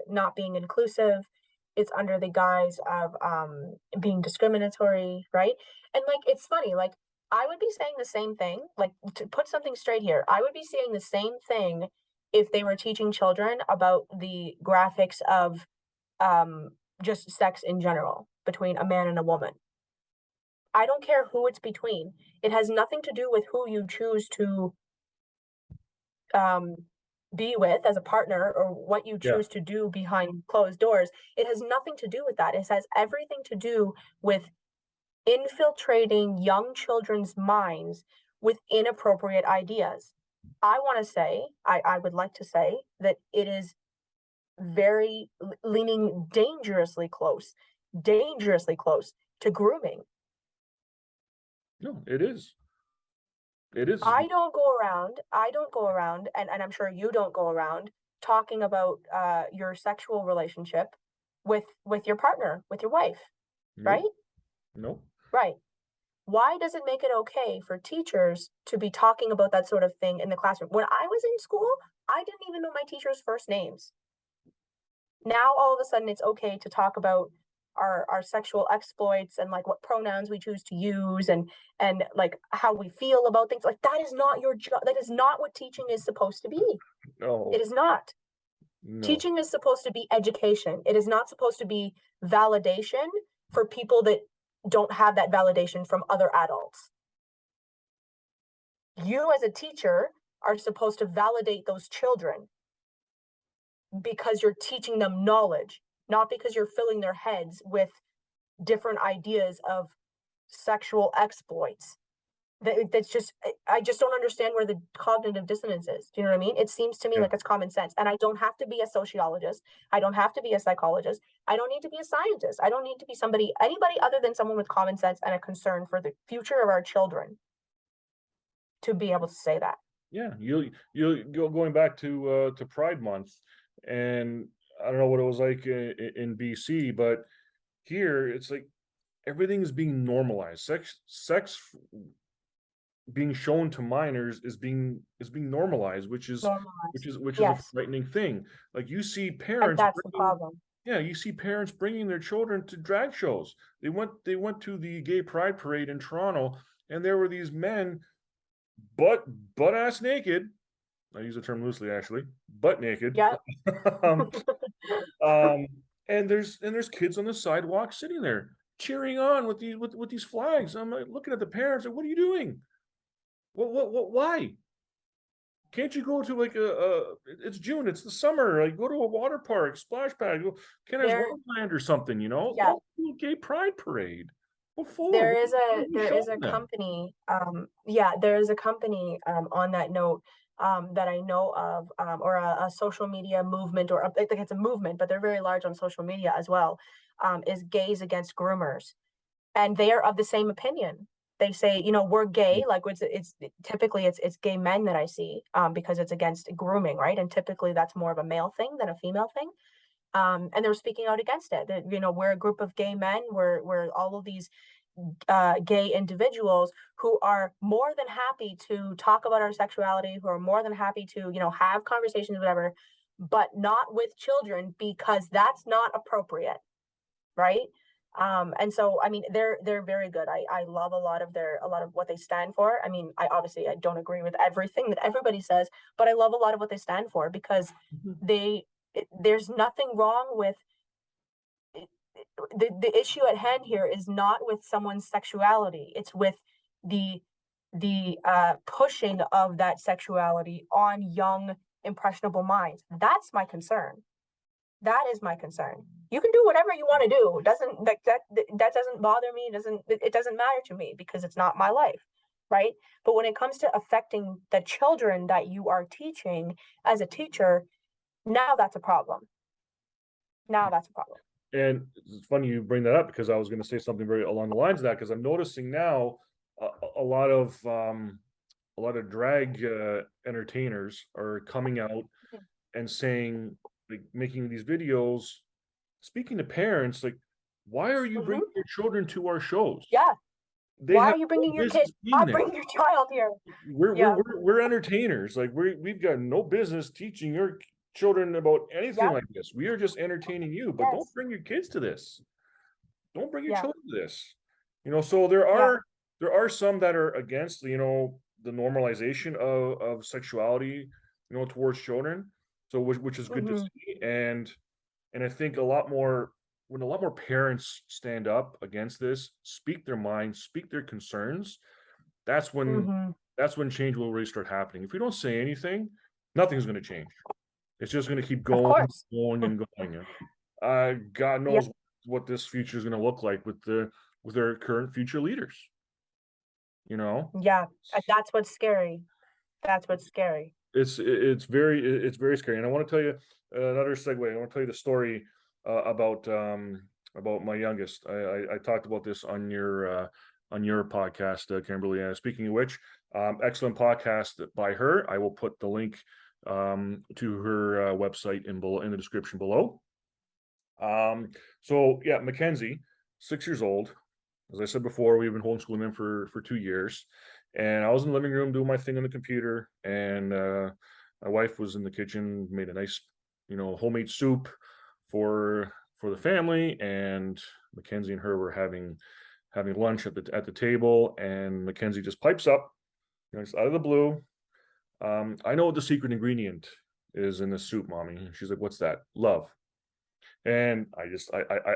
not being inclusive. It's under the guise of being discriminatory, right? And like it's funny, like I would be saying the same thing. Like to put something straight here, I would be saying the same thing if they were teaching children about the graphics of um, just sex in general between a man and a woman. I don't care who it's between. It has nothing to do with who you choose to um, be with as a partner or what you yeah. choose to do behind closed doors. It has nothing to do with that. It has everything to do with infiltrating young children's minds with inappropriate ideas. I want to say, I would like to say that it is very leaning dangerously close to grooming. No, it is. It is. I don't go around, and I'm sure you don't go around talking about your sexual relationship with your partner, with your wife, right? Nope. Nope. Right. Why does it make it okay for teachers to be talking about that sort of thing in the classroom? When I was in school, I didn't even know my teachers' first names. Now all of a sudden it's okay to talk about our sexual exploits and like what pronouns we choose to use and like how we feel about things. Like that is not your job. That is not what teaching is supposed to be. It No. is not. No. Teaching is supposed to be education. It is not supposed to be validation for people that don't have that validation from other adults. You as a teacher are supposed to validate those children because you're teaching them knowledge. not because you're filling their heads with different ideas of sexual exploits. That's just, I just don't understand where the cognitive dissonance is. Do you know what I mean? It seems to me Yeah. like it's common sense. And I don't have to be a sociologist. I don't have to be a psychologist. I don't need to be a scientist. I don't need to be anybody other than someone with common sense and a concern for the future of our children to be able to say that. Yeah, you go going back to Pride Month, and I don't know what it was like in BC, but here it's like everything is being normalized. Sex being shown to minors is being normalized, Normalized. which is a Yes. frightening thing. Like And that's the problem. you see parents bringing their children to drag shows. They went to the gay pride parade in Toronto, and there were these men butt butt ass naked. I use the term loosely, actually, butt naked. Yeah. um, um, and there's kids on the sidewalk sitting there cheering on with these flags. I'm like looking at the parents, like, what are you doing? What? Why? Can't you go to like it's June, it's the summer, like go to a water park, splash pad, go Kenner's There, Wonderland or something, yeah, Go to a gay pride parade. Before, what are you there is showing a them? company, yeah, there is a company, on that note, that I know of, or a social media movement, or I think it's a movement, but they're very large on social media as well, is Gays Against Groomers. And they are of the same opinion. They say, we're gay, like it's typically it's gay men that I see, because it's against grooming, right? And typically that's more of a male thing than a female thing. And they're speaking out against it. That, we're a group of gay men. We're all of these gay individuals who are more than happy to talk about our sexuality, who are more than happy to, have conversations, whatever, but not with children because that's not appropriate, right? And so, I mean, they're very good. I love a lot of what they stand for. I mean, I don't agree with everything that everybody says, but I love a lot of what they stand for because Mhm. there's nothing wrong with the issue at hand here is not with someone's sexuality. It's with the pushing of that sexuality on young impressionable minds. That's my concern. That is my concern. You can do whatever you want to do. It doesn't like that doesn't bother me. It doesn't matter to me because it's not my life, right? But when it comes to affecting the children that you are teaching as a teacher, now that's a problem. Now that's a problem. And it's funny you bring that up because I was going to say something very along the lines of that because I'm noticing now a lot of drag entertainers are coming out and saying, like, making these videos, speaking to parents, like, why are you Mm-hmm. bringing your children to our shows? Yeah. They Why have are you no bringing your kid? business being I there. bring your child here. We're we're Yeah. we're, we're entertainers. Like we've got no business teaching your children about anything Yep. like this. We are just entertaining you, but don't Yes. bring your kids to this. Don't bring your Yeah. children to this. So there Yeah. are some that are against, the normalization of sexuality, towards children. So which is good to Mm-hmm. see. And I think a lot more when a lot more parents stand up against this, speak their minds, speak their concerns, that's when Mm-hmm. that's when change will really start happening. If we don't say anything, nothing's going to change. It's just going to keep Of going, course. going, and going. God Yeah. knows what this future is going to look like with their current future leaders. You know, Yeah. That's what's scary. That's what's scary. it's very scary. And I want to tell you another segue. I want to tell you the story about my youngest. I talked about this on your podcast, Kimberly. Speaking of which, excellent podcast by her. I will put the link to her website in the description below. So yeah, Mackenzie, 6 years old. As I said before, we've been homeschooling him for 2 years, and I was in the living room doing my thing on the computer, and my wife was in the kitchen, made a nice, homemade soup for the family, and Mackenzie and her were having lunch at the table, and Mackenzie just pipes up, just out of the blue. I know what the secret ingredient is in this soup, mommy. She's like, "What's that?" Love. And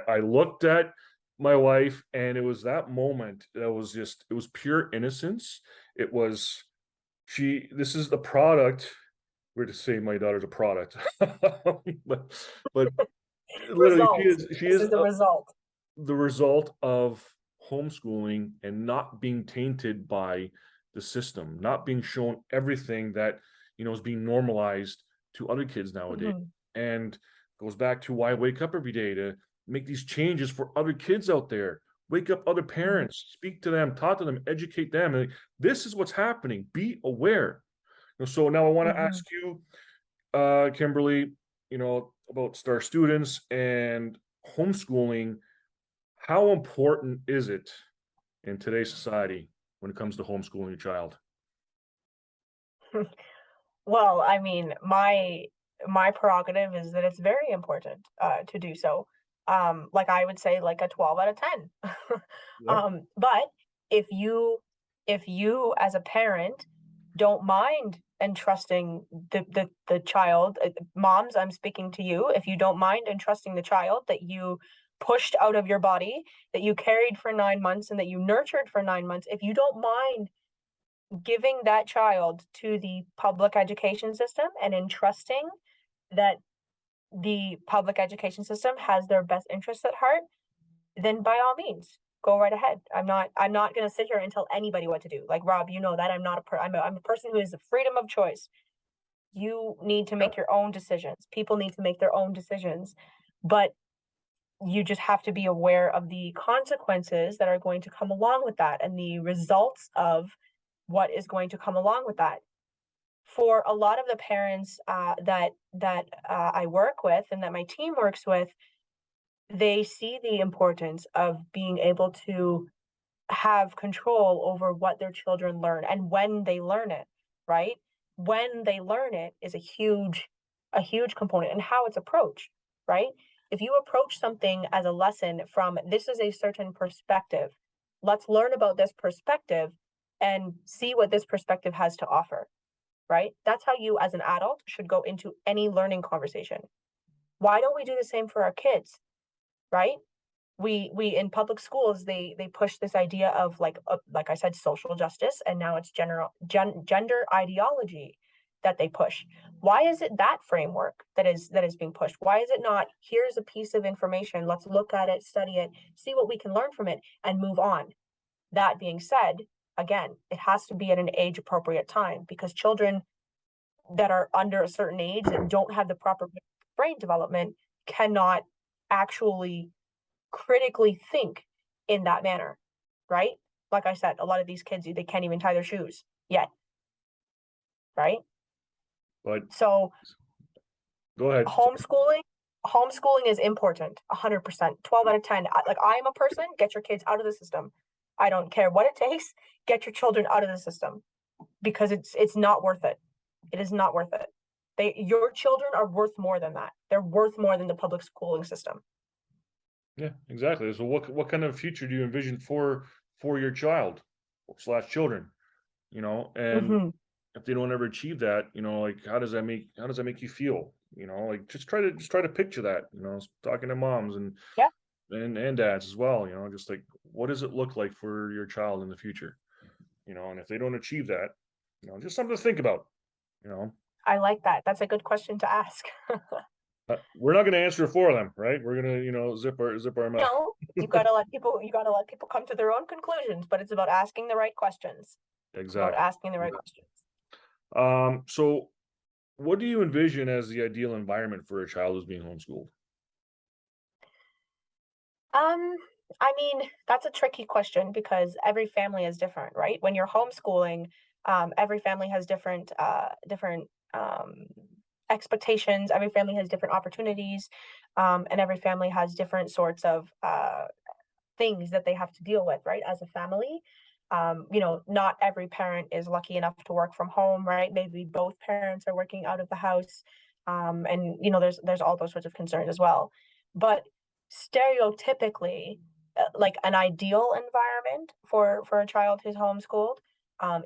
I looked at my wife, and it was that moment that was just, it was pure innocence. It was, this is the product. We're to say my daughter's a product, but literally, Result. she This is is the result. the result of homeschooling and not being tainted by the system, not being shown everything that, is being normalized to other kids nowadays. Mhm, And goes back to why I wake up every day to make these changes for other kids out there. Wake up other mhm, parents, speak to them, talk to them, educate them. And this is what's happening. Be aware. So now I want to mhm. ask you, Kimberly, about star students and homeschooling. How important is it in today's society when it comes to homeschooling your child? Well, I mean, my prerogative is that it's very important to do so. Like I would say like a 12 out of 10. Yep. But if you if you as a parent don't mind entrusting the child, moms, I'm speaking to you, if you don't mind entrusting the child that you pushed out of your body, that you carried for 9 months and that you nurtured for 9 months, if you don't mind giving that child to the public education system and entrusting that the public education system has their best interests at heart, then by all means, go right ahead. I'm not going to sit here and tell anybody what to do. Like Rob, you know that I'm a person who has the freedom of choice. You need to Yep. make your own decisions. People need to make their own decisions. But you just have to be aware of the consequences that are going to come along with that and the results of what is going to come along with that. For a lot of the parents that I work with and that my team works with, they see the importance of being able to have control over what their children learn and when they learn it, right? When they learn it is a huge component and how it's approached, right? If you approach something as a lesson from this is a certain perspective, let's learn about this perspective and see what this perspective has to offer, right? That's how you as an adult should go into any learning conversation. Why don't we do the same for our kids, right? We in public schools they push this idea of like I said social justice, and now it's gender ideology that they push. Why is it that framework that is being pushed? Why is it not here's a piece of information, let's look at it, study it, see what we can learn from it and move on? That being said, again, it has to be at an age appropriate time because children that are under a certain age that don't have the proper brain development cannot actually critically think in that manner, right? Like I said, a lot of these kids, they can't even tie their shoes yet, right? But So go ahead. homeschooling, homeschooling is important, 100%, 12 out of 10. Like I'm a person, get your kids out of the system. I don't care what it takes, get your children out of the system because it's not worth it. It is not worth it. Your children are worth more than that. They're worth more than the public schooling system. Yeah, exactly. So what kind of future do you envision for your child slash children? And Hmm. if they don't ever achieve that, like how does that make you feel? Like just try to picture that, talking to moms and Yeah, and dads as well, just like what does it look like for your child in the future? And if they don't achieve that, just something to think about, you know. I like that. That's a good question to ask. We're not going to answer for them, right? We're going to, zip our mouth. No, you gotta let people come to their own conclusions, but it's about asking the right questions. It's about Exactly. asking the right questions. So what do you envision as the ideal environment for a child who's being homeschooled? Um, I mean, that's a tricky question because every family is different, right? When you're homeschooling, every family has different expectations. Every family has different opportunities, and every family has different sorts of things that they have to deal with, right? As a family, not every parent is lucky enough to work from home, right? Maybe both parents are working out of the house, and there's all those sorts of concerns as well. But stereotypically, like an ideal environment for a child who's homeschooled,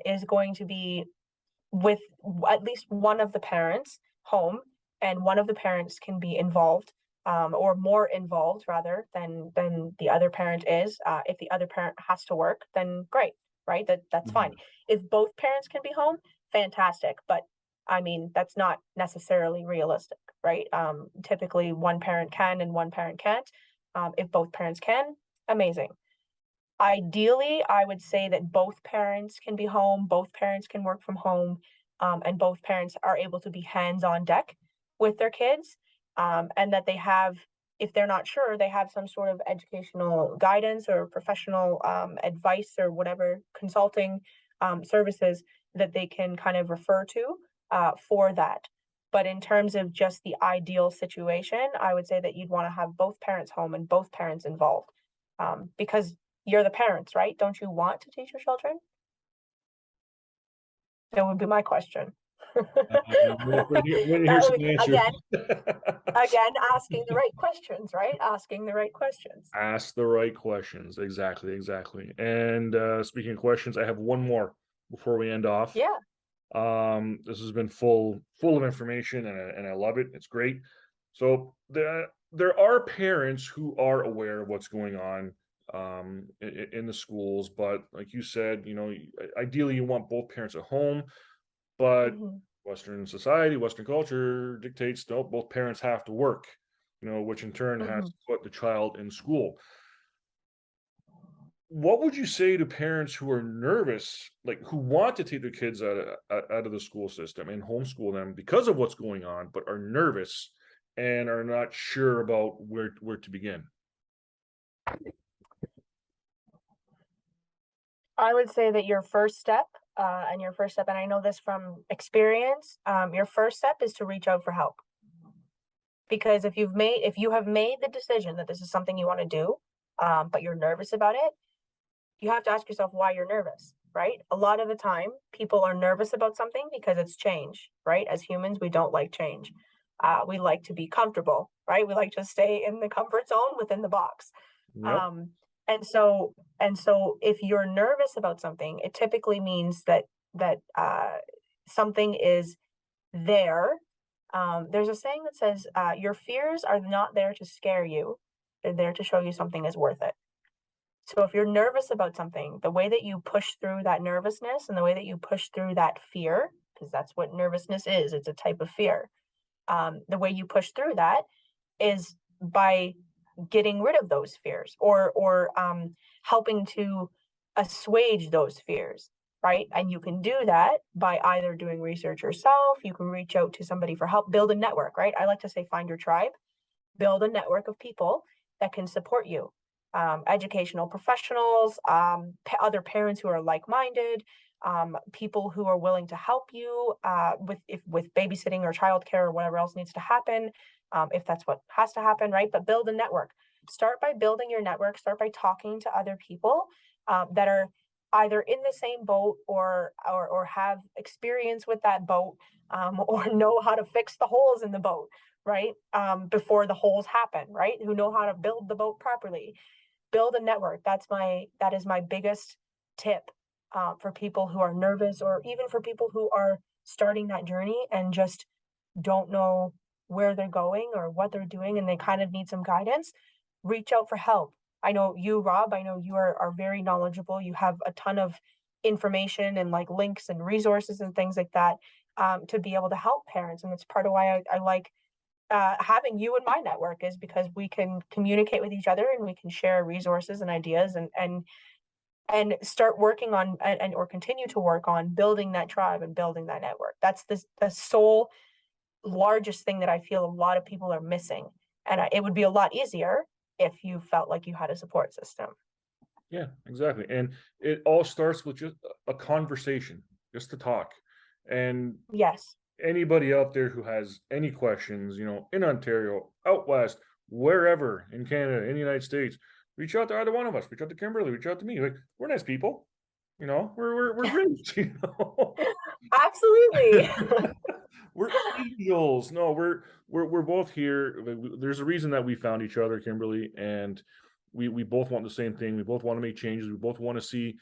is going to be with at least one of the parents home, and one of the parents can be involved, or more involved rather than the other parent is. If the other parent has to work, then great, right? That's fine. Mhm. If both parents can be home, fantastic. But I mean, that's not necessarily realistic, right? Typically, one parent can and one parent can't. If both parents can, amazing. Ideally, I would say that both parents can be home, both parents can work from home, and both parents are able to be hands on deck with their kids, and that they have, if they're not sure, they have some sort of educational guidance or professional advice or whatever consulting services that they can kind of refer to for that. But in terms of just the ideal situation, I would say that you'd want to have both parents home and both parents involved, because you're the parents, right? Don't you want to teach your children? That would be my question. When you hear That some would, answers. again, asking the right questions, right? Asking the right questions. Ask the right questions. Exactly, exactly. And speaking of questions, I have one more before we end off. Yeah. This has been full of information, and I love it. It's great. So there are parents who are aware of what's going on in the schools, but like you said, ideally you want both parents at home, but Mhm. Western society, Western culture dictates no, both parents have to work, which in turn has Mhm. to put the child in school. What would you say to parents who are nervous, like who want to take their kids out of the school system and homeschool them because of what's going on, but are nervous and are not sure about where to begin? I would say that your first step, and I know this from experience, your first step is to reach out for help. Because if you have made the decision that this is something you want to do, but you're nervous about it, you have to ask yourself why you're nervous, right? A lot of the time, people are nervous about something because it's change, right? As humans, we don't like change. We like to be comfortable, right? We like to stay in the comfort zone within the box. Yep. Um, and so if you're nervous about something, it typically means that something is there. There's a saying that says, "Your fears are not there to scare you; they're there to show you something is worth it." So if you're nervous about something, the way that you push through that nervousness and the way that you push through that fear, because that's what nervousness is, it's a type of fear. The way you push through that is by getting rid of those fears or helping to assuage those fears, right? And you can do that by either doing research yourself, you can reach out to somebody for help, build a network, right? I like to say find your tribe, build a network of people that can support you, educational professionals, other parents who are like-minded, people who are willing to help you with babysitting or childcare or whatever else needs to happen, if that's what has to happen, right? But build a network. Start by building your network. Start by talking to other people that are either in the same boat or have experience with that boat, or know how to fix the holes in the boat, right? Before the holes happen, right? Who know how to build the boat properly. Build a network. That is my biggest tip for people who are nervous, or even for people who are starting that journey and just don't know where they're going or what they're doing, and they kind of need some guidance. Reach out for help. I know you, Rob. I know you are very knowledgeable. You have a ton of information and like links and resources and things like that, to be able to help parents, and it's part of why I like having you in my network, is because we can communicate with each other and we can share resources and ideas and start working on and or continue to work on building that tribe and building that network. That's the sole largest thing that I feel a lot of people are missing. And it would be a lot easier if you felt like you had a support system. Yeah, exactly. And it all starts with just a conversation, just to talk. And Yes. anybody out there who has any questions, in Ontario, out west, wherever in Canada, in the United States, reach out to either one of us. Reach out to Kimberly. Reach out to me. Like, we're nice people. We're great. Absolutely. We're angels. No, we're both here. There's a reason that we found each other, Kimberly, and we both want the same thing. We both want to make changes. We both want to see,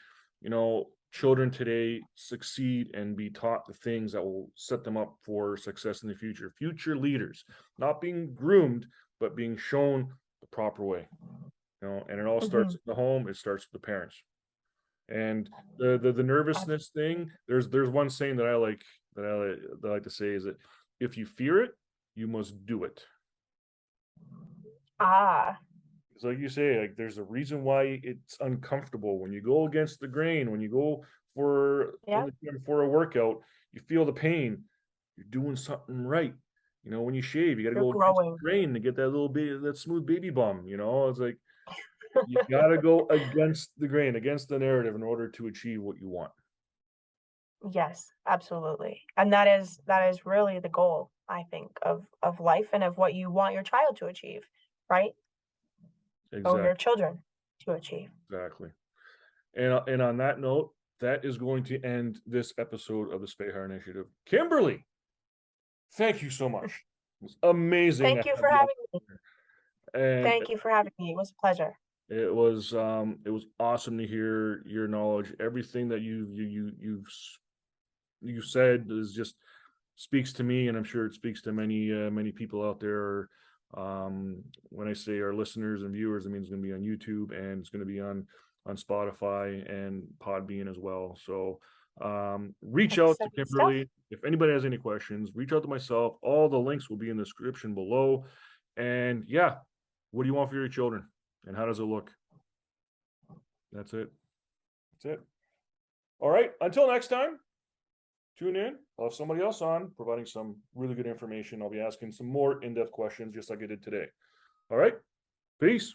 children today succeed and be taught the things that will set them up for success in the future. Future leaders, not being groomed, but being shown the proper way. And it all starts Mhm. at the home. It starts with the parents. And the nervousness thing, there's one saying that I like that I like to say is that if you fear it, you must do it. Ah, It's like you say, like there's a reason why it's uncomfortable when you go against the grain, when you go for in yeah, the gym for a workout, you feel the pain. You're doing something right. When you shave, you got to you're go against the growing. grain to get that little bit that smooth baby bum. It's like you got to go against the grain, against the narrative in order to achieve what you want. Yes, absolutely. And that is really the goal, I think, of life and of what you want your child to achieve, right? Or Exactly, your children to achieve. exactly. And on that note, that is going to end this episode of the Spehar Initiative. Kimberly, thank you so much. It was amazing to Thank you have for you on having me. there. And Thank you for having me. It was a pleasure. it was awesome to hear your knowledge. Everything that you said is just speaks to me, and I'm sure it speaks to many people out there. When I say our listeners and viewers, I mean it's going to be on YouTube and it's going to be on Spotify and Podbean as well. So reach out to Exciting stuff. Kimberly if anybody has any questions. Reach out to myself. All the links will be in the description below. And yeah, what do you want for your children, and how does it look? That's it. That's it. All right. Until next time. Tune in. I'll have somebody else on providing some really good information. I'll be asking some more in-depth questions just like I did today. All right. Peace.